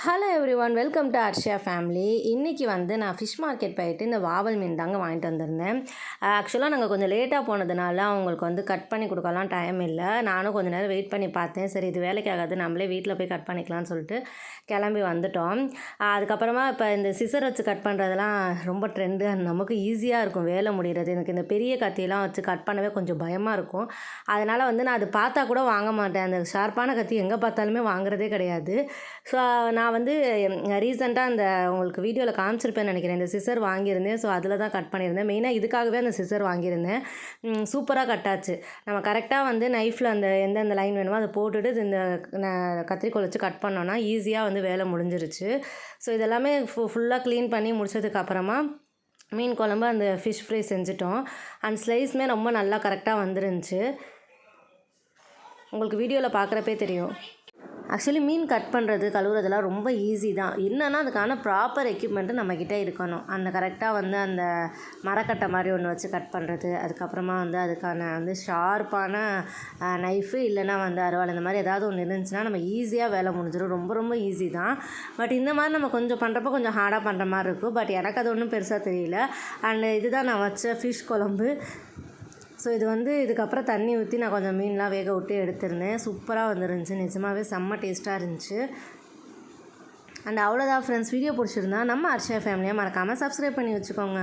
Hello every one, welcome to Arshiya family. இன்றைக்கி வந்து நான் ஃபிஷ் மார்க்கெட் போயிட்டு இந்த வாவல் மீன் தாங்க வாங்கிட்டு வந்திருந்தேன். ஆக்சுவலாக நாங்கள் கொஞ்சம் லேட்டாக போனதுனால அவங்களுக்கு வந்து கட் பண்ணி கொடுக்கலாம் டைம் இல்லை. நானும் கொஞ்சம் நேரம் வெயிட் பண்ணி பார்த்தேன். சரி, இது வேலைக்கு ஆகாது, நம்மளே வீட்டில் போய் கட் பண்ணிக்கலாம்னு சொல்லிட்டு கிளம்பி வந்துட்டோம். அதுக்கப்புறமா இப்போ இந்த சிசர் வச்சு கட் பண்ணுறதெல்லாம் ரொம்ப ட்ரெண்டு. நமக்கு ஈஸியாக இருக்கும் வேலை முடிகிறது. எனக்கு இந்த பெரிய கத்தியெல்லாம் வச்சு கட் பண்ணவே கொஞ்சம் பயமாக இருக்கும். அதனால் வந்து நான் அது பார்த்தா கூட வாங்க மாட்டேன். அந்த ஷார்ப்பான கத்தி எங்கே பார்த்தாலுமே வாங்குறதே கிடையாது. ஸோ நான் வந்து ரீசெண்டாக அந்த உங்களுக்கு வீடியோவில் காமிச்சிருப்பேன்னு நினைக்கிறேன். இந்த சிசர் வாங்கியிருந்தேன். ஸோ அதில் தான் கட் பண்ணியிருந்தேன். மெயினாக இதுக்காகவே அந்த சிசர் வாங்கியிருந்தேன். சூப்பராக கட்டாச்சு. நம்ம கரெக்டாக வந்து நைஃப்பில் அந்த எந்தெந்த லைன் வேணுமோ அதை போட்டுட்டு இந்த கத்திரிக்கோல் வச்சு கட் பண்ணோன்னா ஈஸியாக வந்து வேலை முடிஞ்சிருச்சு. ஸோ இதெல்லாமே ஃபுல்லாக க்ளீன் பண்ணி முடிச்சதுக்கப்புறமா மீன் குழம்பு அந்த ஃபிஷ் ஃப்ரை செஞ்சுட்டோம். அந்த ஸ்லைஸுமே ரொம்ப நல்லா கரெக்டாக வந்துருந்துச்சு. உங்களுக்கு வீடியோவில் பார்க்குறப்பே தெரியும். ஆக்சுவலி மீன் கட் பண்ணுறது கழுவுறதெல்லாம் ரொம்ப ஈஸி தான். என்னென்னா அதுக்கான ப்ராப்பர் எக்யூப்மெண்ட்டு நம்மக்கிட்ட இருக்கணும். அந்த கரெக்டாக வந்து அந்த மரக்கட்டை மாதிரி ஒன்று வச்சு கட் பண்ணுறது, அதுக்கப்புறமா வந்து அதுக்கான வந்து ஷார்ப்பான நைஃபு இல்லைனா வந்து அருவாள், இந்த மாதிரி ஏதாவது ஒன்று இருந்துச்சுன்னா நம்ம ஈஸியாக வேலை முடிஞ்சிடும். ரொம்ப ரொம்ப ஈஸி தான். பட் இந்த மாதிரி நம்ம கொஞ்சம் பண்ணுறப்ப கொஞ்சம் ஹார்டாக பண்ணுற மாதிரி இருக்கும். பட் எனக்கு அது ஒன்றும் பெருசாக தெரியல. அண்ட் இதுதான் நான் வச்ச ஃபிஷ் குழம்பு. ஸோ இது வந்து இதுக்கப்புறம் தண்ணி ஊற்றி நான் கொஞ்சம் மீன்லாம் வேக விட்டு எடுத்திருந்தேன். சூப்பராக வந்துருந்துச்சு. நிஜமாகவே செம்ம டேஸ்ட்டாக இருந்துச்சு. அண்ட் அவ்வளோதான் ஃப்ரெண்ட்ஸ். வீடியோ பிடிச்சிருந்தா நம்ம அர்ஷியா ஃபேமிலியை மறக்காமல் சப்ஸ்கிரைப் பண்ணி வச்சுக்கோங்க.